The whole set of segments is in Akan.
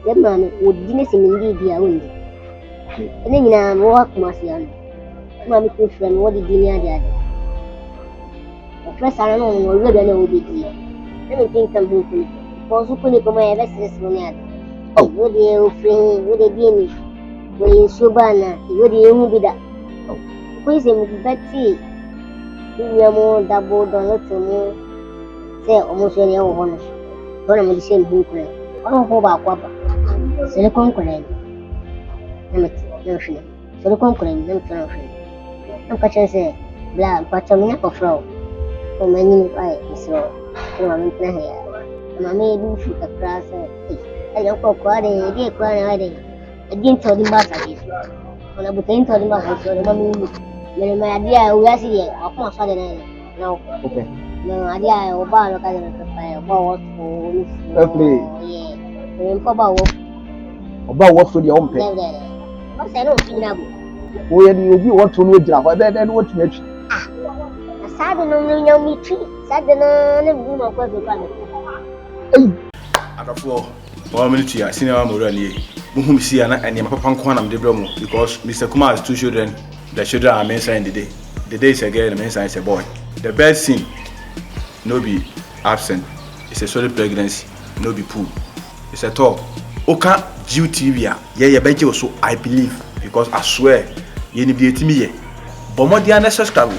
The man would dinner in the own. And then I'm walk Marcian. Mammy could friend what did dinner the other. The first I don't know whether I know the dear. Let me think I'm hoping. For who couldn't come my restless money. Oh, what the old friend, what they did. When Nsuoba, you would be that. Oh, please, Betty. We are more Dabo, don't let you say almost any other one. Don't have the same book. I don't hold about Papa. Silicon Colin. Notion. Silicon Colin, no notion. I'm catching say, blah, but I'm not a flow. For many so I'm here. My maid do shoot across. I don't go crying, I did crying. I didn't tell him about it. When I became told him about it, my idea was here. I'll come Saturday. No, Okay. no idea. Oba look at the about what Play. Yeah. About what for your own pay. What's I don't feel now? Where do you want to know Java? Then what you Ah, a sudden no me tree. Sudden no room of what we can. Out of 1 minute, I see now more than ye. Muhum see and my papa Quanam de Bromo because Mr. Kumar has 2 children. The children are men's in the day. The day is a girl and the men's is a boy. The best thing, no be absent. It's a solid pregnancy, no be pool. It's a talk. Oka Jude TV, yeah, bench also, I believe, because I swear, you need to be me. But more than a subscribe,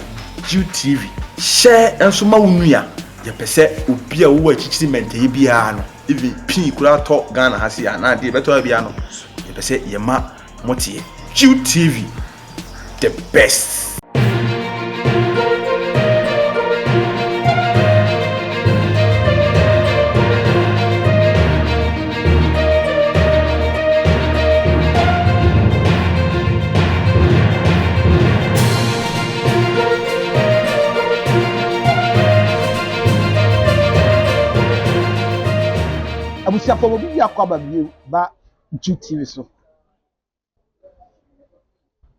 Jude TV, share and so maunia. You perceive who be a word teaching mente biano. Even P could out talk Ghana has here and I did better biano. You perceive Yama Motie, Jude TV, the best. abusia for obi yakwa bio ba Jude TV so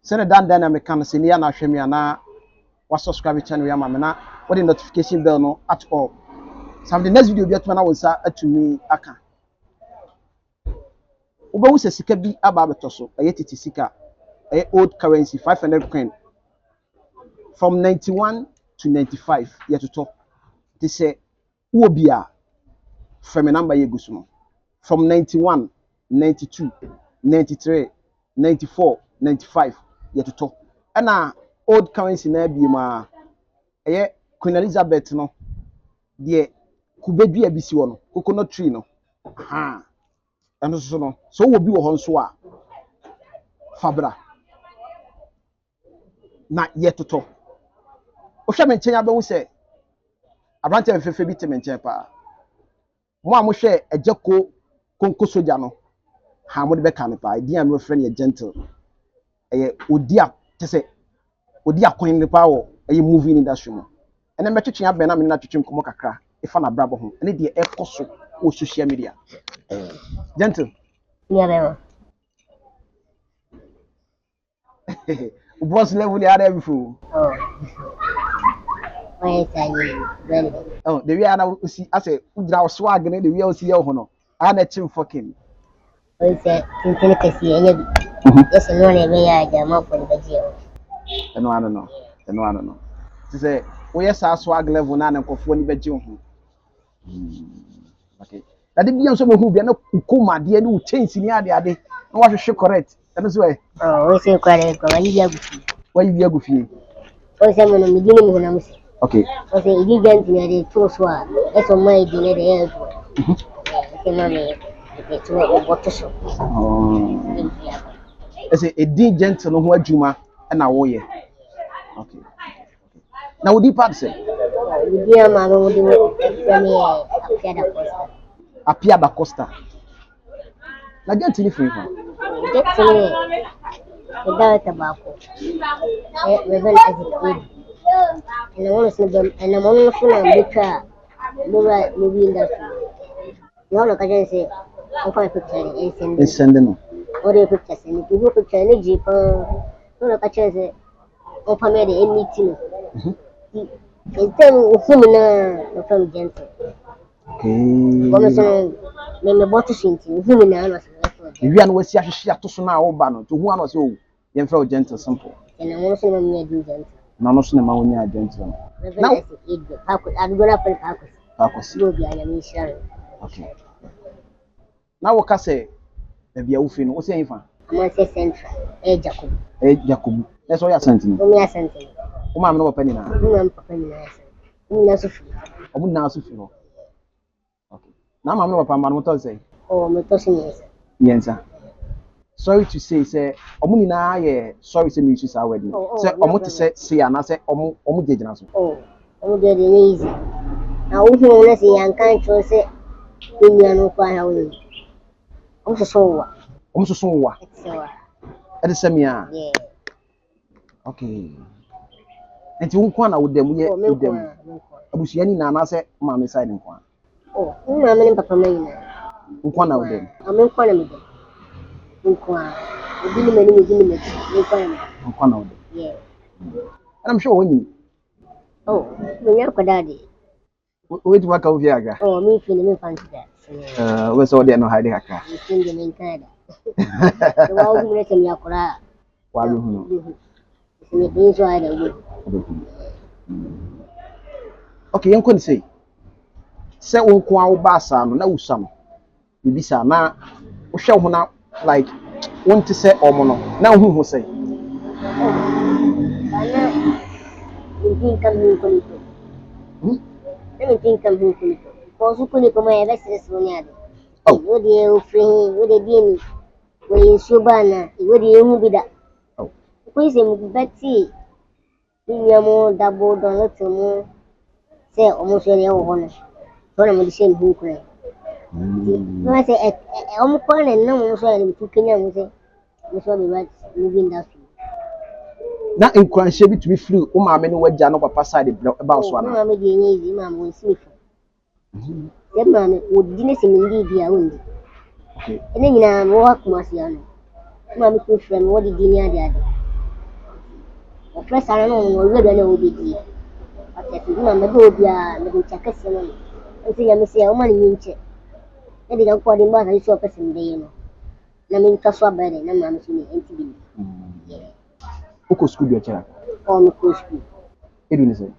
sene dan dynamic kan se ni ya na hwemi ana wa subscribe channel ya mama na what the notification bell no at all some the next video bi atuma na wonsa atumi aka obawu se sika bi aba beto so titi sika old currency 500 coin from 91 to 95 yet to talk they say wo bia from a number yegusuno from 91, 92, 93, 94, 95 yet to talk. And old currency na bi ma Queen Elizabeth no de kubedua bisi wo no coconut tree no aha eno so no so wo bi wo ho nso a fabra na yet to talk. O hwe menchen abewu se abrante fefe bi te menchen pa mo a mo hwe ejeko konko soja no ha mo de beka no pa di am no friend ye gentle odi a tese odi akon ne pa wo movie industry mo ene metwetwe aben na me na twetwe nkomo kakra ifa na brabo ho ene de ekoso o social media gentle Yeah, boss level ya there before oh the way ana usi ase udra swag ne the way usi ye ho no ana chim fucking we say tin kasi enya bi yes no na be ya jama for the bajio eno ano no say we yes swag level na nkofo ni beji ho okay that the bian so me hu bia na ukoma de ni uchensi ni ade na wa hwehwe correct eno so oh we say kware ko wa yi agufie we say mo no midini mo na musi okay we say idi ganti na de to so a eso mai di na de ya okay na me to what so I say a D gentle no ho adwuma na wo ye okay now would you part say idi ama no di me apia da costa na gentle ni free ho gentle without tobacco we will as it and I want to them and I'm on phone because movie industry you know like I say I'm going to picture and send or the pictures and people picture and jeep no like I say open me the meeting it's them from gentle okay me bottle shinty, who me now was We are no see ahye to so na wo ba no to hu ano say o ye mfa o gentle simple. and I want to me do gentle. Na no so na ma wonya gentle. Now I'm gonna put Akos. go be I am sure. Okay. Na wo ka say e bia wo fi no wo say infa. I'm on say central. Jacob. Jacob. That's all ya sent me. Me asante. Wo ma me no papa ni na. Me papa ni na. Me na so fi. Omu na so fi no. Okay. Na ma me no papa ma no to say. Oh, me to sin yes. Yensa. Sorry to say omu ni na ye sorry say me use our wedding. Say omu to say na say omu jejina so. Oh, omu de dey easy. Na wo hu na say yan kan tro say enya no kwa ha wo. Omu so wa. Omu so wa. E de say me a. Yeah. Okay. Enti wo kwa na wo dem ye wo dem. Abusuya ni na say ma me side nkwa. Oh, ma me ni papa me ni na. Nkwa na wo dem. Ame nkwa na me dem. Nkwa. Obi ni mani me ni me. Nkwa na wo dem. Yeah. And I'm sure when you. Oh, me nya kwada de. Wait what ka via aga. Oh, me feel me fancy that. We so dey no hide aka. Me feel the main kind. So wa obi na tem yakura. Wa bi hu. Me be so hide obi. Okay, yen kon say wo ko a wo ba sa no na wusa no. Bibisa na wo hwe ho na like won to say omo no na hu say. Bana you come here kunito. You come here kunito. Kosu kunito ma ebe sese sonya de. Oh, wo de o free, wo de bi ni. Wo Nsuoba na, wo de hu bi da. Oh. Ko ise mu beti. Ni mo Dabo don lotu mu. Say omo so le wo hono. So na mo di same hu kure. No say omo ko na na mo so le tu Kenya mo say. Mo so be right moving that. Na nkwanshe bi to be free o ma me no wagya no papa side ba so ana. Ma me de nyezi ma mo nsi. Dem ma me odi ne se me ndi bia wondi. Okay. Ene nyina mo wa kuma sia no. Ma me ko frɛ me wodi di ni ade ade. O frɛ sana no no we do na obi di. Ate ti ma me do obi a me do chaka se no. Nti ya me se o ma ni nche. E de ga ko de ma sa so pese me de no. Na me ntwa so abere na ma me so ni enti bi. Oko school bi ochara. Oh, me ko school. Edu ni say.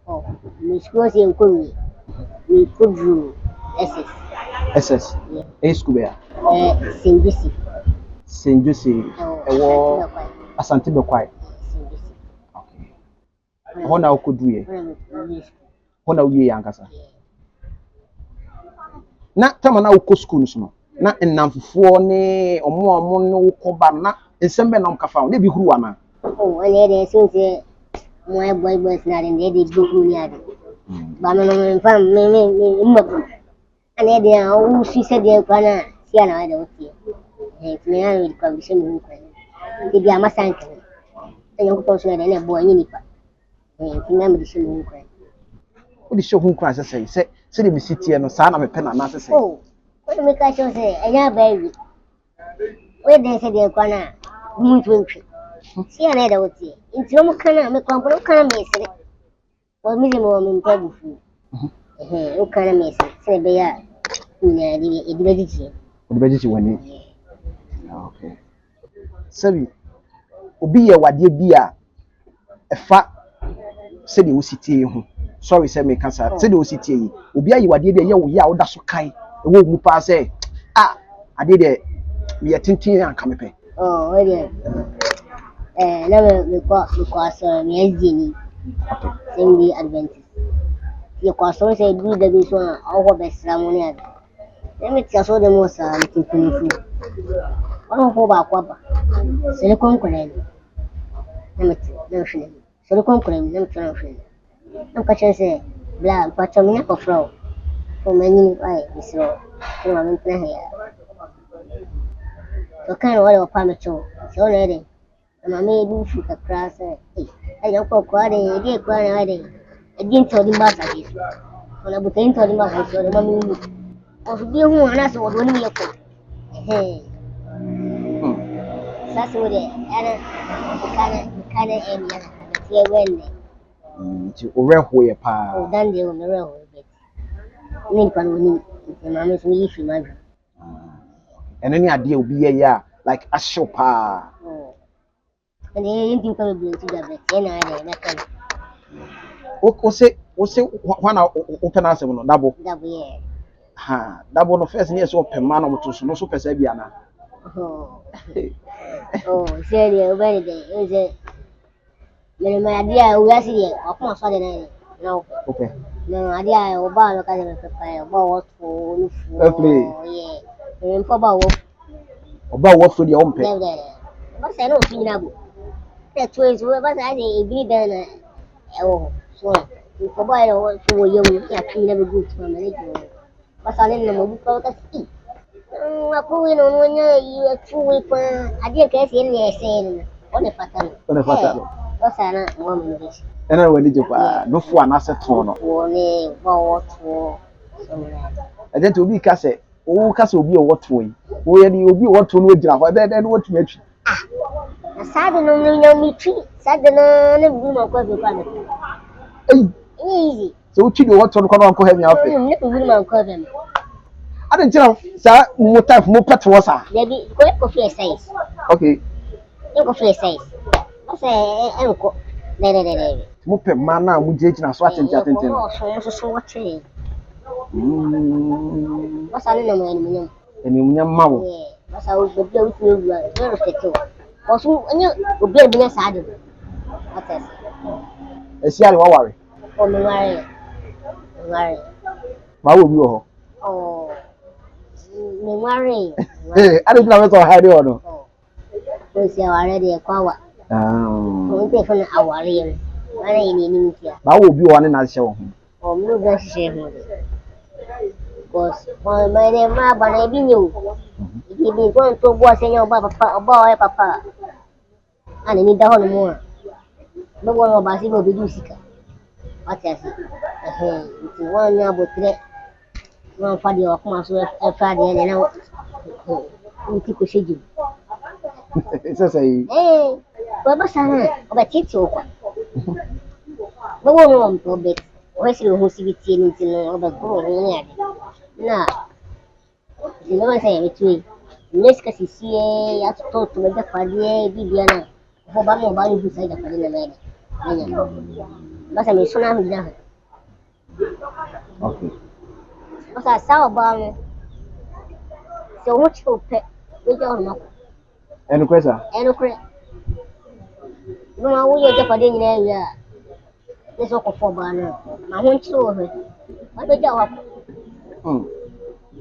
Oh, me school se nko mi. Me kudu SS. SS. Yeah. A school be a. Singisi. Saint Joseph. Ewo Asante Bekwai. Singisi. Okay. Ho na okodu ye. Ho na uye yankasa. Na tama na ukọ school no na nnamfufuo ne omo no ukoba na ensembe na mkafa na bi huru ana. Oh, ane de so se mo e boy na de buku ni ade. Ba no no fam me mbabu. Ane de o si se de kwa na si ana wa de otie. Me na wi kwa bi se mu kwa. Ti bi amasanke. Enyo ko so de na boy ni nipa. Ti na me de se mu kwa. O di show hu kwa se de bi sitie no sa na me pe na na se. Oh, what me ka so se enya baby. We de se de kwa na mu twintwi. Si ana da wotie. Nti o mu kana me kwa mpo kana me sere. O mi de mo me ntabu fu. O kana me se be ya nya di e di beji. O di beji wani. Okay. Sabi obi ye wade bi a efa se de ositie hu. Sorry say me kasa. Se de ositie yi. Obi ayi wade bi ye wo ya wo da so kai. E wo mu pa say ade de me tintin anka me pe. Oh, we de na me ko so me azini. Okay. Send the Adventist. You question say do the best one or best ceremony. Let me tell you the most to ono ho ba kwa ba. Sele konkole. Na me na hwene. Sele konkole na me tell hwene. Na ka chen say bla pa cho me na ko fro. O mani ai bisro. Ko ma me plan ya. To kan wala pa me cho. So na de. Na me du fu ka class eh. Ai yo ko kwa de kwa na de. Edin to di mbasa di. Ona butain to di mbasa so de mami. O su bi hu ana so do ni yeko. Sasa wode ana kana enya na tie wenne. Ti oreho ye pa. O dan de o mere ho be. Ni pa no ni. Ti mami so yi fi ma. And any idea will be yeah, like a shop. And then you can be to the vet. O say when I open us on Dabo. Double. Ha, Dabo no first near so open man of to no super Sabiana. Oh, serious, very day. Is it? My idea, we are seeing of course, no. Okay. No idea, Oba, look at the fire, about what Play. Yeah, about What for the own pay? but I don't see now. That was what I did then. Oh, so for buy for you, you never good for me. But I didn't know what to ako no nya you true pa ade ka ese ne ese on the pattern On the pattern. What's na mo me this And I went to no for an asset for no. ne ba what for And then to be cast oh, cast will be a what way. Where you will be what to know, then what to make. na sabe no me tree sabe na bu ma ko be kwa easy So what you do what to come on have me out. ne bu ma ko be I didn't tell sir, more time, more pet was her. baby ko free size Okay. ko free size I say enko ne Mupe mana mujej na so atenti so what tree what's I no me Eni munya mawo. Mas I would be with you, very respectful. Also, and you would be a sad. What is Esi ari wa ware. oh, Mary? Ma wo bi ho. Oh, Mary. Eh, I didn't know so hide on. Oh, because you are already a cover. Ah. We pay for our real. Why in India? Ma wo bi one na hye wo. Oh, no, that's shame. Because my name, but I be you. If you be going to watch your papa, and you need the whole more. No one of us will be using. What is it? It's one about three. One for the Oman, so a Friday and now we keep pushing. It's a say. Hey, Babasana, about it so. No one to bet. Where's your who's in over growing? Nah, you know what I say between. Let's see, I have to talk to the Fadia, Bibiana, for Bamo, who said the Padina. But I'm so now. Okay. But I saw about so much for pet with your mouth. Any question? And okay. No, we are the Padina area. There's a for banner. I want to over it. What the job?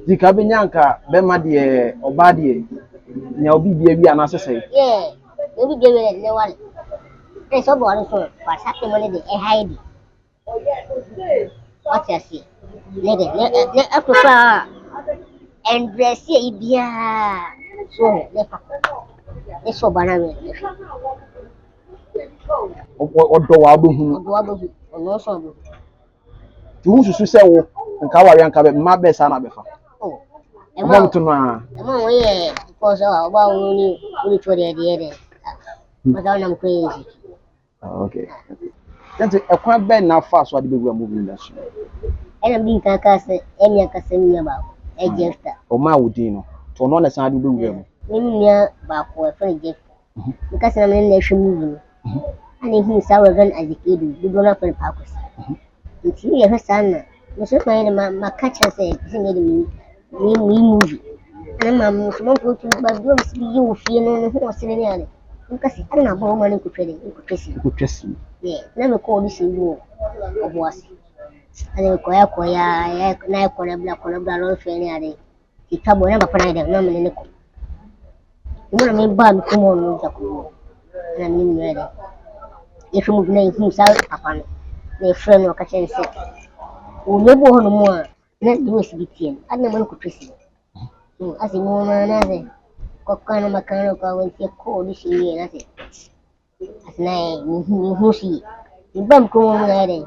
Di ka be nyanka be ma de oba de nya obi bia bi ana sese. Yeah, maybe they will know one. There's a bottle for something money they hide. What you see? Let Africa and dress yeah. So let's so banana. Odo wa bo hu. No so. Ti hu susu se wo nka ware nka be ma be sa na be fa. Oh. Mom to no a. Mom we because about only for the idea. But I'm crazy. Okay. Then ekwan be na fa so ade be wu movie industry. And I'm being kakase enya kasemi about ejefta. O ma wudin no. To no na san ade be wu. Nya ba ko e fa ejefta. Because I'm in the movie. And he saw again as a kid, you don't have to pack. It's really a son. Mr. My catcher said, me movie. And I'm smoke to my rooms be you feeling who was sitting in it. Because I don't know money to trade it. Good trust. Yeah, never call this in war of was. And then Koya, Nike on a black on a blood friend. He trouble never find them, no man. You want to make bad come on, Jacob. And I'm ready. If you move himself upon the friend of Catcher said, "Oh, never no more. Let's do a CBT. I never could trace it. As a woman, as a cockana mechanical when you call this year, as it. As nine, who see. You bump come on, lady.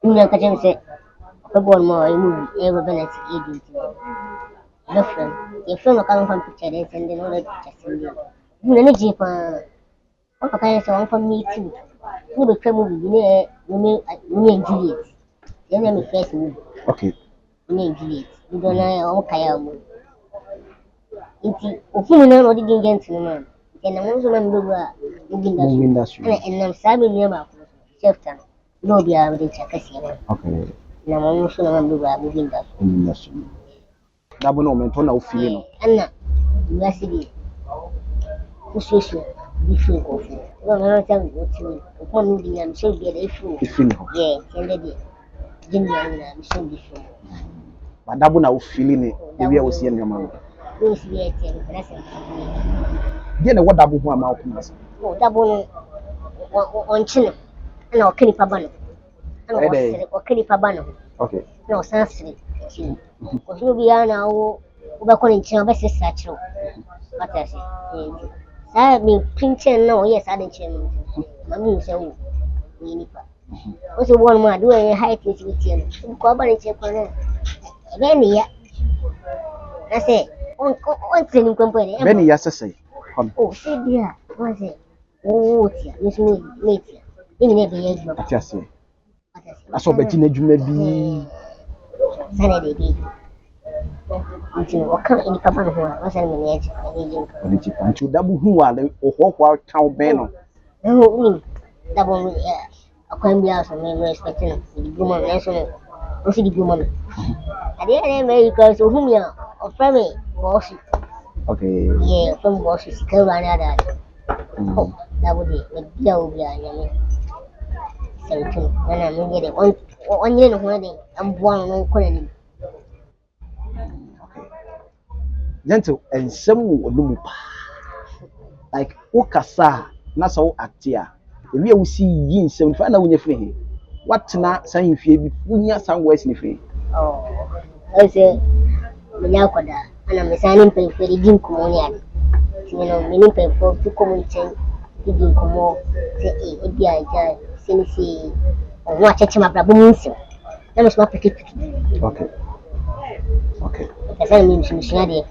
You know, Catcher said, "A born more, you move ever been as agent." No friend, your friend will come from picture and then all the pictures in you. You know, Jeep. What kind of song for me too? You will come with me and Juliet. Then let me first move. Okay. Me and Juliet. You don't know, okay, I'll move. Inti ofunu na odi gingan tinu man. Na mo so man bra movie industry. And sabe me ba ko chef tan. No bia we dey check kasi na. Okay. Na mo so na man bra movie industry. Dabo no mentor na ofie no. Anna university. Ususu bifu ko fu. No na tan go ti. Ko mo bi na so bi dey fu. No. Yeah, kende dey. Jini ya na so bifu. But Dabo na ofie ni we o sie nyama no. No si be tie na se. Dia na what Dabo ho ama o kuma. Oh, Dabo no on chino. Na o kini pa ba no. Ana o sere o kini pa ba no. Okay. Na o san sere. Ko so bi ya na o ba ko ni chino ba se sa chiro. Mata se. Sa mi pinchen na o yes adin chino. Ma mi se o. Ni ni pa. O so won ma do e height ni ti ti no. Ko ba ni che ko na. Be ni ya. Na se on training ko pere. Be ni ya sese. Oh, se bia. Wa se. Oh, tia. Ni so me tia. Ni ne be ya juma. Ati ase. Aso be ti na juma bi. Sana de bi. Nti o kan ni papa no ho a, wa sana me ne eji. Oni ti pa. Nti Dabo hu wa le o ho kwa town be no. No, ni. Dabo akwan bia so me respect no. Di guma na so no. O si di guma no. Ade ade me ko so hu mi a o fa me boss. Okay. Yeah, from boss si ka wa na da. Oh, Dabo de me bia o bia nya me. Sautin ana mun gede on yin ho de an buwan non ko ni. Gentle and some olumu pa. Like ukasa na so actia. Ebi a wusi yin sem fa na wunya firi. What na san fie bi wunya san west ni firi. Oh. I say me nya kwada ana me sanin pe feri din ko ni ani. Tino me ni pe fo tu ko mun chen din ko mo se e bi a ja sinisi o wa cheche ma brabo mun sim. Na me so ma peke. Okay. Okay. Ka san mi shi de.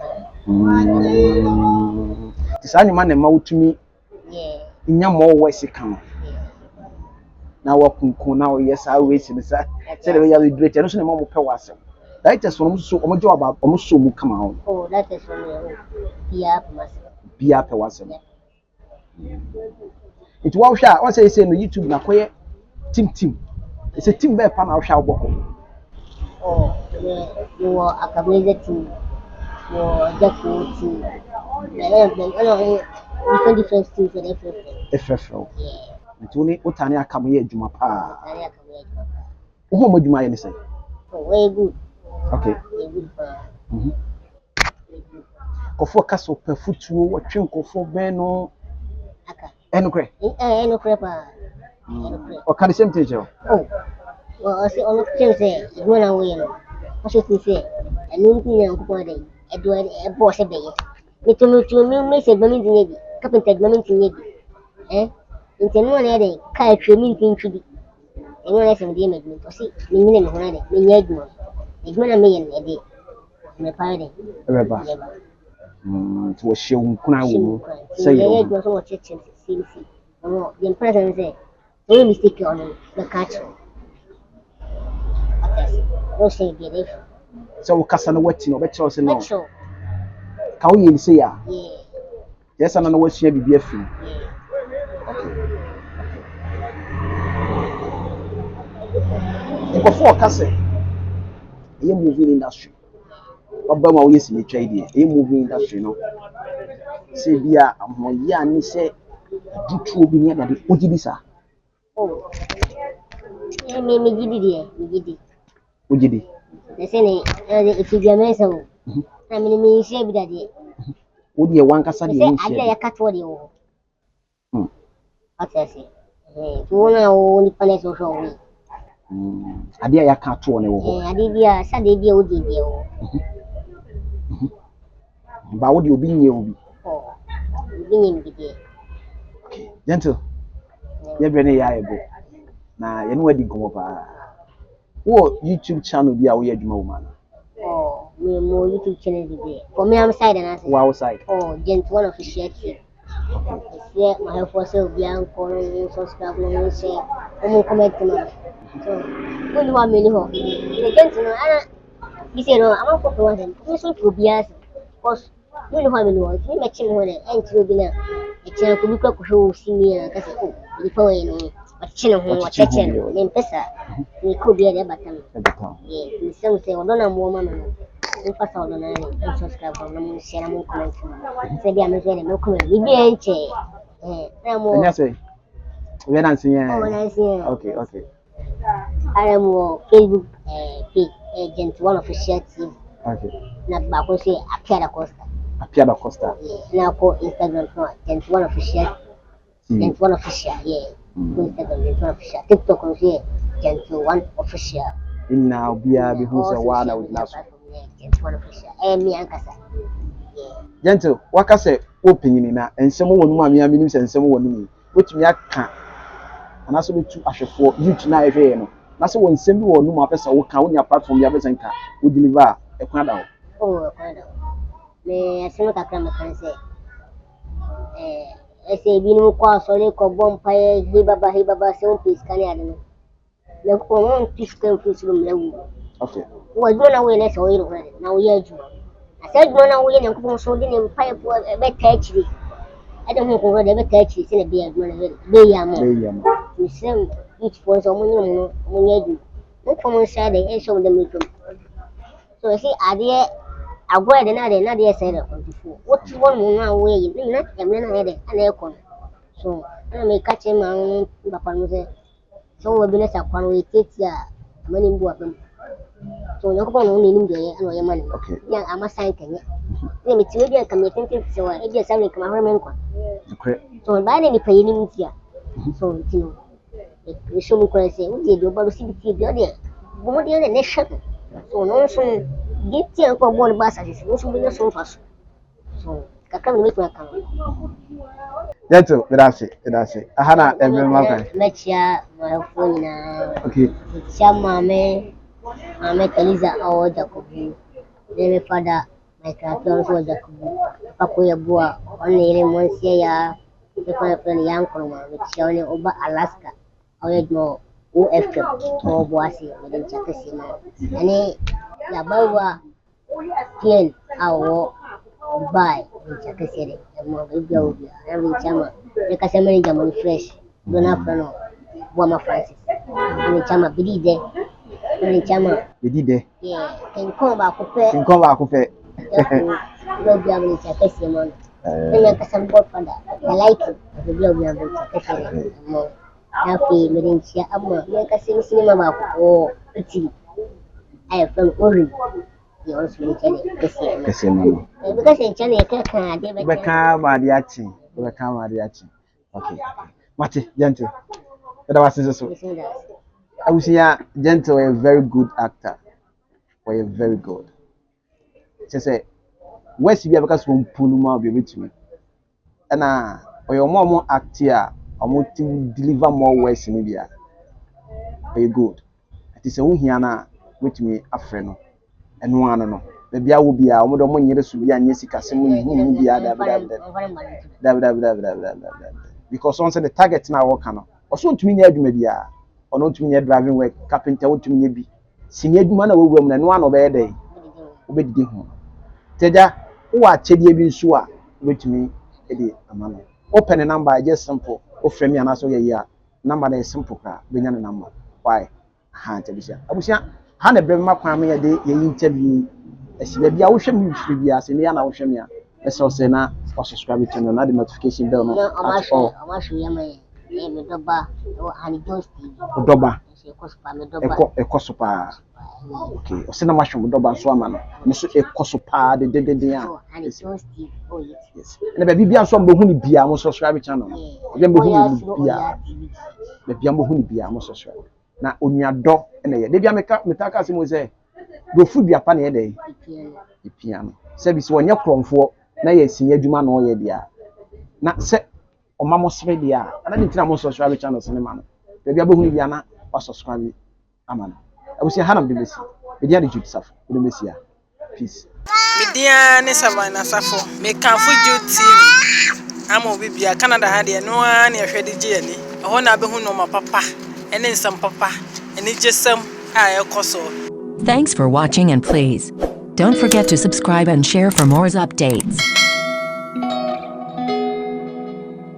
Tisani mane ma utumi. Yeah. Nya mo west kan. Na wa kunkun na o yesa we si sa se de ya liberate no so ne mo pe wase. That is one so omo jo aba omo so mu kama ho. Oh, that is one. Bia mas. Bia pe wase. It wa hwa o say no YouTube na koye team. It's a team be pa na hwa oboko. Oh, you are Akabenezer team. You are Kyekyeku team. Different teams and FFL. Yeah. Ntuni utani akamuye adwuma pa. Very Akabenezer. Wo mo adwuma ye ne say. Oh, very good. Okay. Very good. Kofo kaso pe futuo watwe nkofo ben no. Aka. Enukre. Enukre pa. O kan the same thing jo. Oh. Well, I say on the say, you know we know. What should we say? And no thing ko dey. E do e boss e be ye. Me say me din ye. Carpenter me tin ye. Nti no na dey kai twa me tin twi bi. Eno na se me dey me o si me nyine me ho na dey. Me nya adwuma. Adwuma na me ye na dey. Me pa dey. Eba. To wo hyew nkuna wo. Say ye adwuma so wo cheche see. No, the president say, no mistake on the catch. No say get it. So wo kasa na wati no be che o se no. Sure. Ka wo ye say ya. Yeah. Yes ana na wo hia bibia fi. Nkofo kasa. Ye movie industry. Oba ma wo ye si twa ide. Ye movie industry no. Se bia amoye ani se dutu obi ne da de ogibisa. Oh. Yeah, me gidi. Ogidi. They say if you be mesa. I mean me share bi da de. Wo de wan kasa de yin Say share. ade ya katwo de wo. Ati say. To na wo ni pane so so we. Ade ya ka to ne wo ho. Ade bia sa de bia wo de bia wo. Ba wo de obi nye obi. Oh. Bi ni gidi. Gentle. Ye brene ya ebo. Na ye no wadi gomo pa. Wo YouTube channel bi a wo ye adwuma wo man. Oh, me mo YouTube channel bi. For me I'm side and I say. Wow side. Oh, gent one official team. Yeah, my help for sale be anchor subscribe no share. Comment no. So, when you want me ho. The gent no ana you say no, I'm for one thing. You should go bias. Cause Really, how many was me matching one and to be now. A channel could look up who see me and that's all. Before you know, but channel who was catching in Pessa. We could be at the bottom. Yes, some say, well, don't woman. In fact, all the night and subscribe on the channel comment. Say, I'm not no comment. We be a chair. And yes, we are not seeing. Okay. Okay. I am Facebook page agent one official team. Okay. Na baako say Apia Costa. Apia da Costa. Na ko Instagram no agent one official. Agent one official. Yeah. Instagram agent one official. TikTok no say agent one official. Inna obia bi hu se wala with naso. Agent one official. Me ankasa. Gentle, waka say opening na ensem wonu ma me amini se ensem wonu ni. Wetumi aka anaso betu ahwefo youth na ehwe no. Na se won nsem bi wonu ma pesa wo ka wonya platform ya pesa nka wo deliver ekwan da wo. Oh, ekwan da wo. Me asema kakra me kan say ese bi no kwa so le ko bompaye hibaba se on piskani ade no. Le ko on piskan fusulum lewu. Okay. Wo do na we na so yiro na wo ya ju. Asa do na wo ye na ko so de ne paye po be tachiri. Ade ho ko de be tachiri se na be adu na be ya mo. We sem each for so mo ya ju. No ko say de e so de me to. So see ade agwa de na de say de kontifo. What you want mo na wo ye ni na emle na de ana e kon. So na me catch him and papa no say so we be na sakwan we tetia mani mbu apem. So you go no ni de ana ye mani. Okay. Ya ama sign kenya. Ni me tiwe de kam thinking so e de say kam ha men kwa. Okay. So ba de ni payi ni mtia. So you know. E so mo kwa say we de obaru sibiti de de. Bo de ne shak. So no so get here ko bon basa this. No so be so fast. So kakam ni kwa kan. Gentle, that's it. Ahana every month. Mechia my phone na. Okay. Chama me Kaliza awo Jacobu. Then my father my grandparents was Jacobu. Papa ya bua on ile monsia ya kwa friend yangu kwa mechia ni oba Alaska. Awo no OF o boasi with chakasi na. Ani ya bawa plane awo Dubai chakasi de. Mo bibia obia. Na chama. Ekasema ni jamani fresh. Dona frano. Boma Francis. Ni chama bidide. Ni chama Bidide. yeah. Kinko ba kupe. Lo bia ni chakasi mo. Tena kasam bot pada. I like it. Lo bia ni chakasi mo. Happy merensia amma. Ni kasem sinema ba ko iti. Ai from Ori. You also need to kasi mama. Because in China kan de Beka mariachi. Okay. Mate, Gentle. That was so. I would say Gentle a very good actor. Or a very good. She say, West be because from Puluma be with me. And or your mom act here, I want to deliver more West in India. Very good. It is a woman here with me a friend. And one no. Maybe I will be a woman when you be and Jessica Simu be because once the target now work on. Also to me near maybe or not to me driving work, carpenter to me be. Senior man of woman and one of a day. Obey the home. Teda, who are Chedi bin sure with me a day a man. Open a number just simple. Offer me an answer ya number is simple bring a number. Why? Television. I was Hana Brema Kwame a day interview. As maybe I wish me should be as in the Anna Oceania. As I say now, or subscribe to another notification bell. I'm sure you may name Doba or Honey Jones TV. Doba. A cosopa. Okay, or send a mushroom Doba Swaman. Miss a cosopa, the yes. And the baby and some Bohuni Bia must subscribe channel. Remember who the Biambo Bia must subscribe. Now, on your door, and they be a metaka say. Go food be a pan a day. The piano. Service when you're crom for, now you see a Juma no ye dear. Not set or mammo's media, and I didn't know subscribe channel cinema. Maybe a bohemiana or subscribe. Aman. I will say Hannah BBC. The dear Jude Saf, with the Messia. Peace. Midian is Savannah Safo. Make Jude TV. I'm a Bibia, Canada had no one near Freddy Jenny. I want to be who know my papa, and then some papa, and it's just some I also. Thanks for watching and please Don't forget to subscribe and share for more updates.